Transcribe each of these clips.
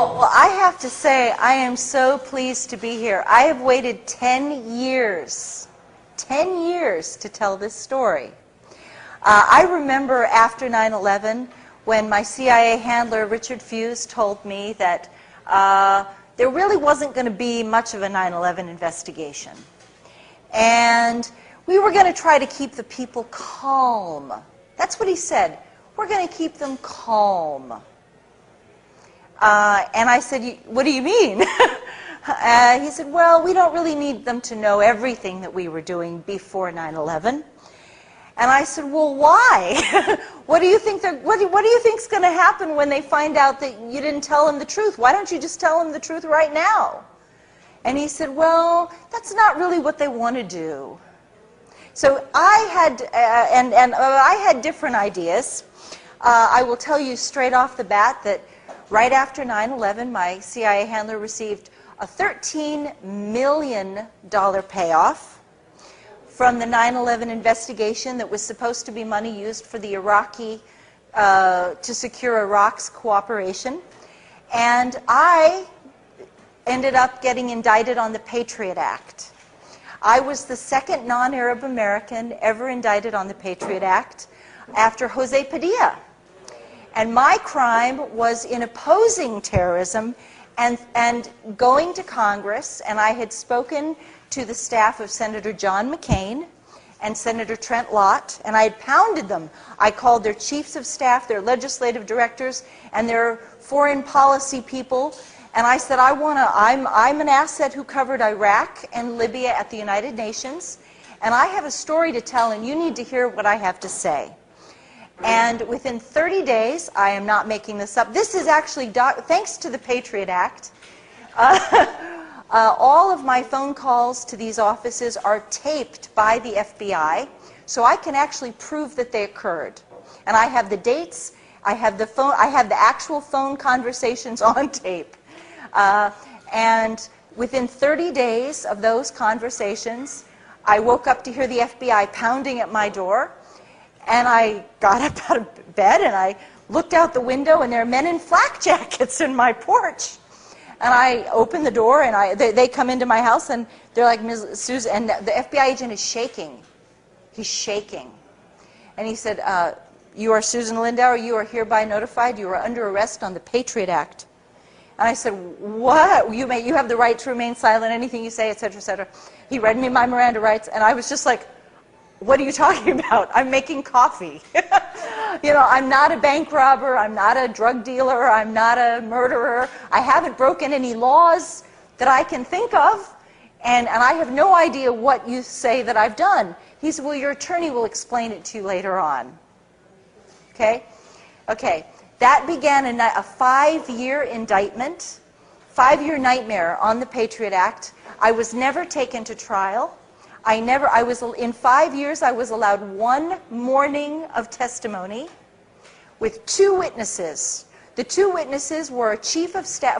Well, I have to say, I am so pleased to be here. I have waited 10 years to tell this story. I remember after 9/11 when my CIA handler, Richard Fuse, told me that there really wasn't going to be much of a 9/11 investigation. And we were going to try to keep the people calm. That's what he said. We're going to keep them calm. And I said, what do you mean? He said, well, we don't really need them to know everything that we were doing before 9/11. And I said, well, why? What do you think is going to happen when they find out that you didn't tell them the truth? Why don't you just tell them the truth right now? And he said, well, that's not really what they want to do. So I had, I had different ideas. I will tell you straight off the bat that right after 9/11, my CIA handler received a $13 million payoff from the 9/11 investigation that was supposed to be money used for the Iraqi, to secure Iraq's cooperation. And I ended up getting indicted on the Patriot Act. I was the second non-Arab American ever indicted on the Patriot Act after Jose Padilla. And my crime was in opposing terrorism and going to Congress, and I had spoken to the staff of Senator John McCain and Senator Trent Lott, and I had pounded them. I called their chiefs of staff, their legislative directors, and their foreign policy people, and I said, I'm an asset who covered Iraq and Libya at the United Nations, and I have a story to tell, and you need to hear what I have to say. And within 30 days, I am not making this up, this is actually, thanks to the Patriot Act, all of my phone calls to these offices are taped by the FBI, so I can actually prove that they occurred. And I have the dates, I have the actual phone conversations on tape. And within 30 days of those conversations, I woke up to hear the FBI pounding at my door. And I got up out of bed and I looked out the window, and there are men in flak jackets in my porch. And I opened the door, and they come into my house, and they're like, Ms. Susan, and the FBI agent is shaking. He's shaking. And he said, you are Susan Lindauer, you are hereby notified, you are under arrest on the Patriot Act. And I said, what? You have the right to remain silent, anything you say, etc., etc. He read me my Miranda rights, and I was just like, what are you talking about? I'm making coffee. You know, I'm not a bank robber, I'm not a drug dealer, I'm not a murderer. I haven't broken any laws that I can think of, and I have no idea what you say that I've done. He said, well, your attorney will explain it to you later on. Okay? Okay. That began a 5-year indictment, 5-year nightmare on the Patriot Act. I was never taken to trial. In 5 years, I was allowed 1 morning of testimony with 2 witnesses. The 2 witnesses were a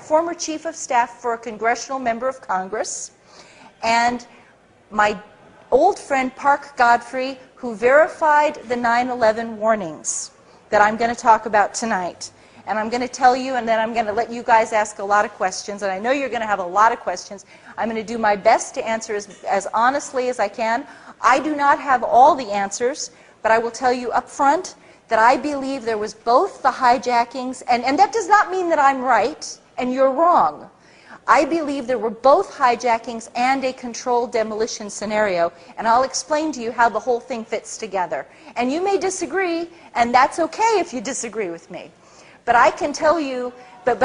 former chief of staff for a congressional member of Congress, and my old friend Park Godfrey, who verified the 9/11 warnings that I'm going to talk about tonight. And I'm going to tell you, and then I'm going to let you guys ask a lot of questions, and I know you're going to have a lot of questions. I'm going to do my best to answer as honestly as I can. I do not have all the answers, but I will tell you up front that I believe there was both the hijackings, and that does not mean that I'm right and you're wrong. I believe there were both hijackings and a controlled demolition scenario, and I'll explain to you how the whole thing fits together. And you may disagree, and that's okay if you disagree with me. But I can tell you, but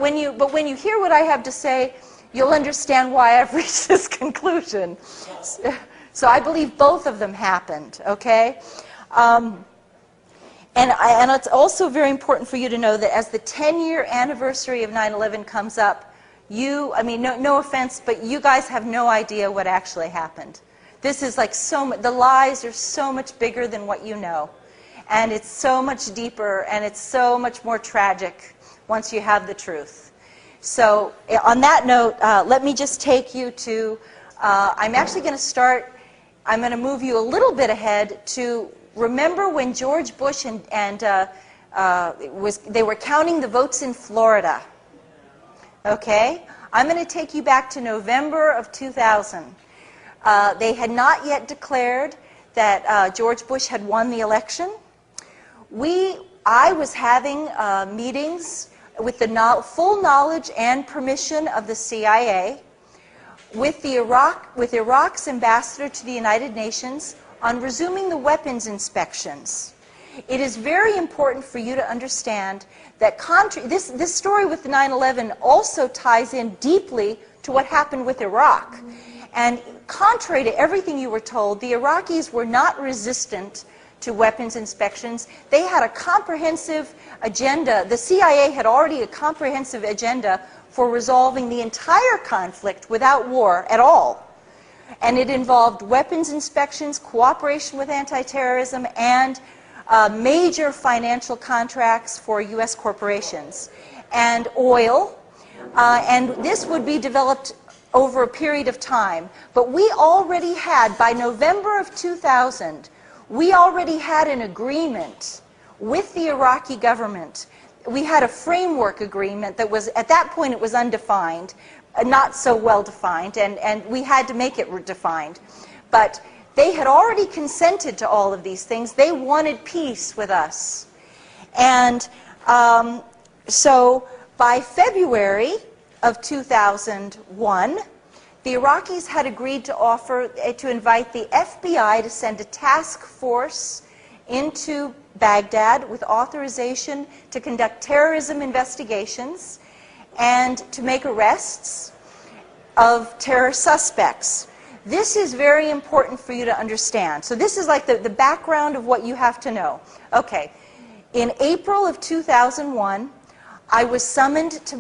when you hear what I have to say, you'll understand why I've reached this conclusion. So I believe both of them happened, okay? And it's also very important for you to know that as the 10-year anniversary of 9/11 comes up, no offense, but you guys have no idea what actually happened. This is like the lies are so much bigger than what you know. And it's so much deeper, and it's so much more tragic once you have the truth. So on that note, let me just take you to, I'm actually going to start, I'm going to move you a little bit ahead to remember when George Bush they were counting the votes in Florida. Okay? I'm going to take you back to November of 2000. They had not yet declared that George Bush had won the election. I was having meetings with the full knowledge and permission of the CIA with Iraq's ambassador to the United Nations on resuming the weapons inspections. It is very important for you to understand that this story with the 9/11 also ties in deeply to what happened with Iraq. And contrary to everything you were told, the Iraqis were not resistant to weapons inspections. They had a comprehensive agenda. The CIA had already a comprehensive agenda for resolving the entire conflict without war at all. And it involved weapons inspections, cooperation with anti-terrorism, and major financial contracts for U.S. corporations, and oil. And this would be developed over a period of time. But we already had, by November of 2000, we already had an agreement with the Iraqi government. We had a framework agreement that was, at that point, it was undefined, not so well defined, and we had to make it defined. But they had already consented to all of these things. They wanted peace with us. And so by February of 2001, the Iraqis had agreed to invite the FBI to send a task force into Baghdad with authorization to conduct terrorism investigations and to make arrests of terror suspects. This is very important for you to understand. So this is like the background of what you have to know. Okay, in April of 2001, I was summoned to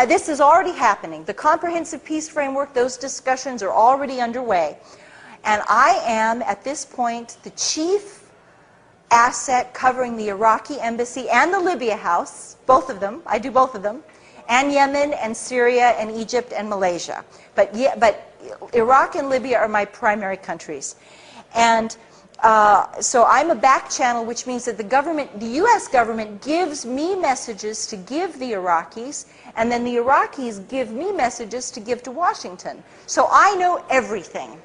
this is already happening. The Comprehensive Peace Framework, those discussions are already underway. And I am, at this point, the chief asset covering the Iraqi embassy and the Libya house, both of them, I do both of them, and Yemen and Syria and Egypt and Malaysia. But Iraq and Libya are my primary countries. And so I'm a back channel, which means that the U.S. government gives me messages to give the Iraqis, and then the Iraqis give me messages to give to Washington. So I know everything.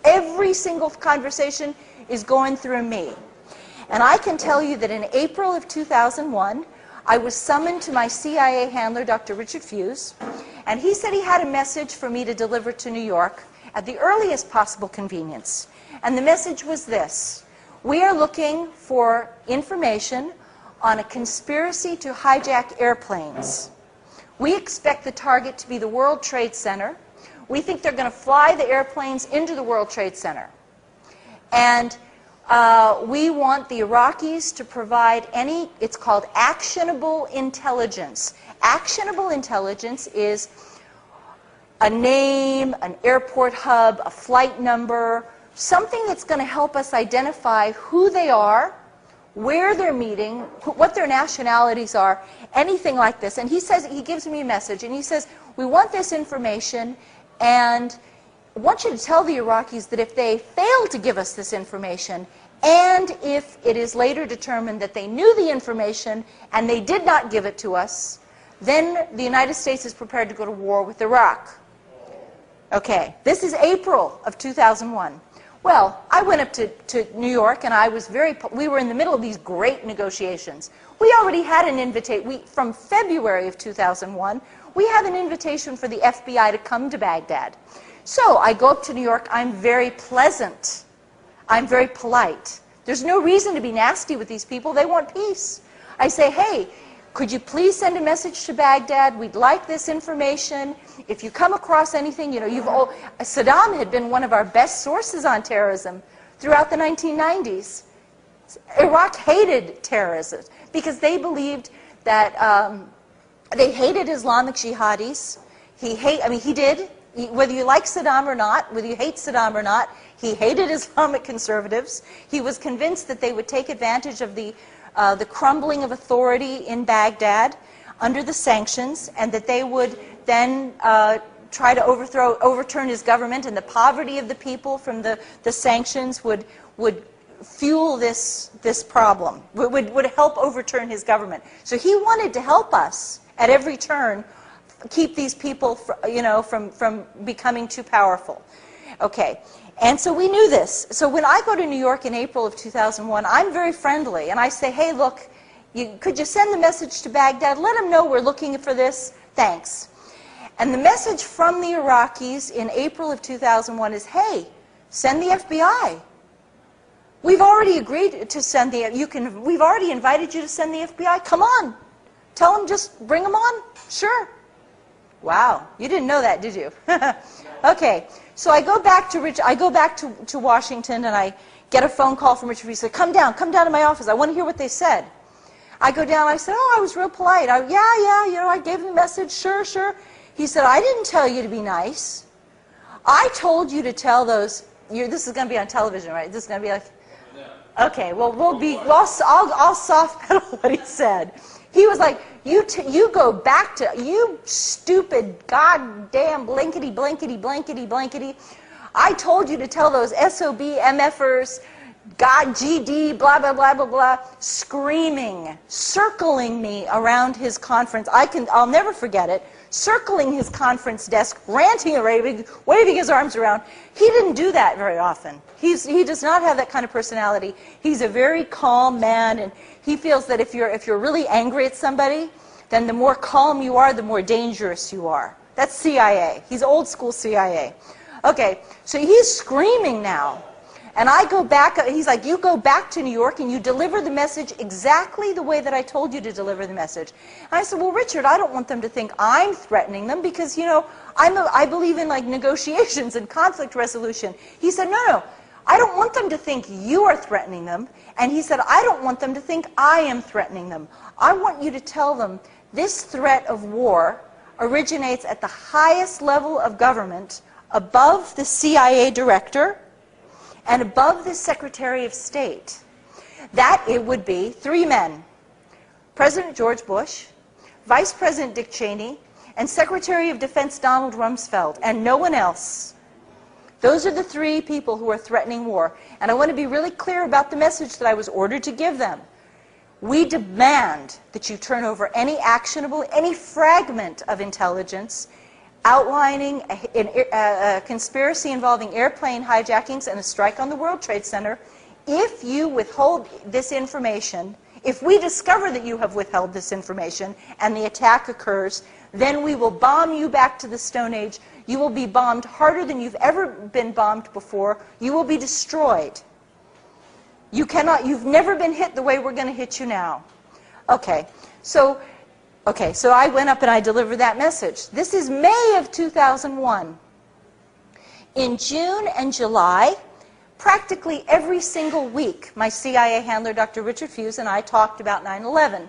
Every single conversation is going through me. And I can tell you that in April of 2001, I was summoned to my CIA handler, Dr. Richard Fuse, and he said he had a message for me to deliver to New York at the earliest possible convenience. And the message was this: we are looking for information on a conspiracy to hijack airplanes. We expect the target to be the World Trade Center. We think they're going to fly the airplanes into the World Trade Center. And we want the Iraqis to provide it's called actionable intelligence. Actionable intelligence is a name, an airport hub, a flight number, something that's going to help us identify who they are, where they're meeting, what their nationalities are, anything like this. And he gives me a message, and he says, we want this information, and I want you to tell the Iraqis that if they fail to give us this information, and if it is later determined that they knew the information and they did not give it to us, then the United States is prepared to go to war with Iraq. Okay, this is April of 2001. Well, I went up to New York, and we were in the middle of these great negotiations. We already had an invitation. From February of 2001, we have an invitation for the FBI to come to Baghdad. So I go up to New York. I'm very pleasant. I'm very polite. There's no reason to be nasty with these people. They want peace. I say, hey, could you please send a message to Baghdad? We'd like this information. If you come across anything, Saddam had been one of our best sources on terrorism throughout the 1990s. Iraq hated terrorism because they believed that they hated Islamic jihadis. He did. Whether you like Saddam or not, whether you hate Saddam or not, he hated Islamic conservatives. He was convinced that they would take advantage of the crumbling of authority in Baghdad under the sanctions, and that they would then try to overturn his government, and the poverty of the people from the sanctions would fuel this problem, would help overturn his government. So he wanted to help us at every turn keep these people, from becoming too powerful. Okay, and so we knew this. So when I go to New York in April of 2001, I'm very friendly, and I say, hey, look, could you send the message to Baghdad? Let them know we're looking for this. Thanks. And the message from the Iraqis in April of 2001 is, hey, send the FBI. We've already agreed to send we've already invited you to send the FBI. Come on. Tell them, just bring them on. Sure. Wow, you didn't know that, did you? Okay, so I go back to Washington, and I get a phone call from Richard. He said, come down to my office. I want to hear what they said. I go down, I said, oh, I was real polite. Yeah, I gave him a message, sure. He said, I didn't tell you to be nice. I told you to tell those, this is going to be on television, right? This is going to be like, okay, well, I'll soft pedal what he said. He was like, you go back to, you stupid goddamn blankety. I told you to tell those SOB MFers, God, GD, blah, blah, blah, screaming, circling me around his conference. I'll never forget it. Circling his conference desk, ranting and raving, waving his arms around. He didn't do that very often. He does not have that kind of personality. He's a very calm man, and he feels that if you're really angry at somebody, then the more calm you are, the more dangerous you are. That's CIA. He's old school CIA. Okay, so he's screaming now. And I go back, he's like, you go back to New York and you deliver the message exactly the way that I told you to deliver the message. And I said, well, Richard, I don't want them to think I'm threatening them because, I believe in negotiations and conflict resolution. He said, no, I don't want them to think you are threatening them. And he said, I don't want them to think I am threatening them. I want you to tell them this threat of war originates at the highest level of government, above the CIA director, and above the Secretary of State. That it would be 3 men, President George Bush, Vice President Dick Cheney, and Secretary of Defense Donald Rumsfeld, and no one else. Those are the 3 people who are threatening war. And I want to be really clear about the message that I was ordered to give them. We demand that you turn over any actionable, any fragment of intelligence outlining a conspiracy involving airplane hijackings and a strike on the World Trade Center. If you withhold this information, if we discover that you have withheld this information and the attack occurs, then we will bomb you back to the Stone Age. You will be bombed harder than you've ever been bombed before. You will be destroyed. You've never been hit the way we're going to hit you now. Okay, so I went up and I delivered that message. This is May of 2001. In June and July, practically every single week, my CIA handler, Dr. Richard Fuse, and I talked about 9/11.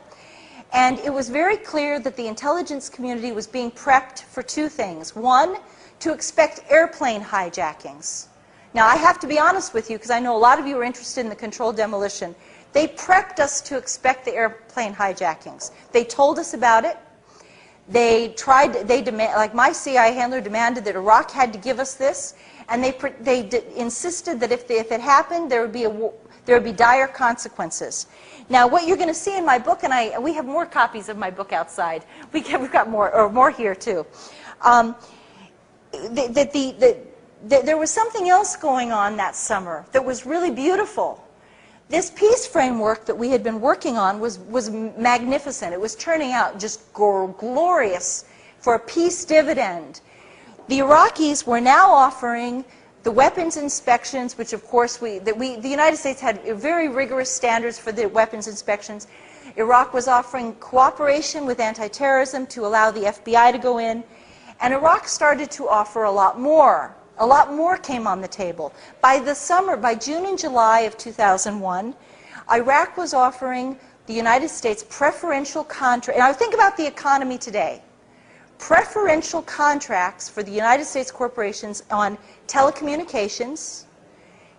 And it was very clear that the intelligence community was being prepped for 2 things. 1, to expect airplane hijackings. Now, I have to be honest with you, because I know a lot of you are interested in the controlled demolition. They prepped us to expect the airplane hijackings. They told us about it. Like my CIA handler demanded that Iraq had to give us this, and they insisted that if it happened, there would be dire consequences. Now, what you're going to see in my book, and we have more copies of my book outside. We've got more here too. There was something else going on that summer that was really beautiful. This peace framework that we had been working on was magnificent. It was turning out just glorious for a peace dividend. The Iraqis were now offering the weapons inspections, which of course the United States had very rigorous standards for the weapons inspections. Iraq was offering cooperation with anti-terrorism to allow the FBI to go in. And Iraq started to offer a lot more. A lot more came on the table. By June and July of 2001, Iraq was offering the United States preferential contracts. Now think about the economy today. Preferential contracts for the United States corporations on telecommunications,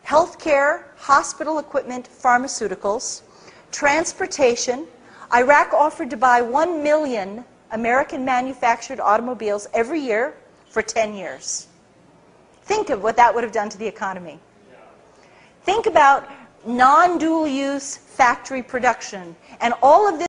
healthcare, hospital equipment, pharmaceuticals, transportation. Iraq offered to buy 1 million American manufactured automobiles every year for 10 years. Think of what that would have done to the economy. Think about non-dual use factory production and all of this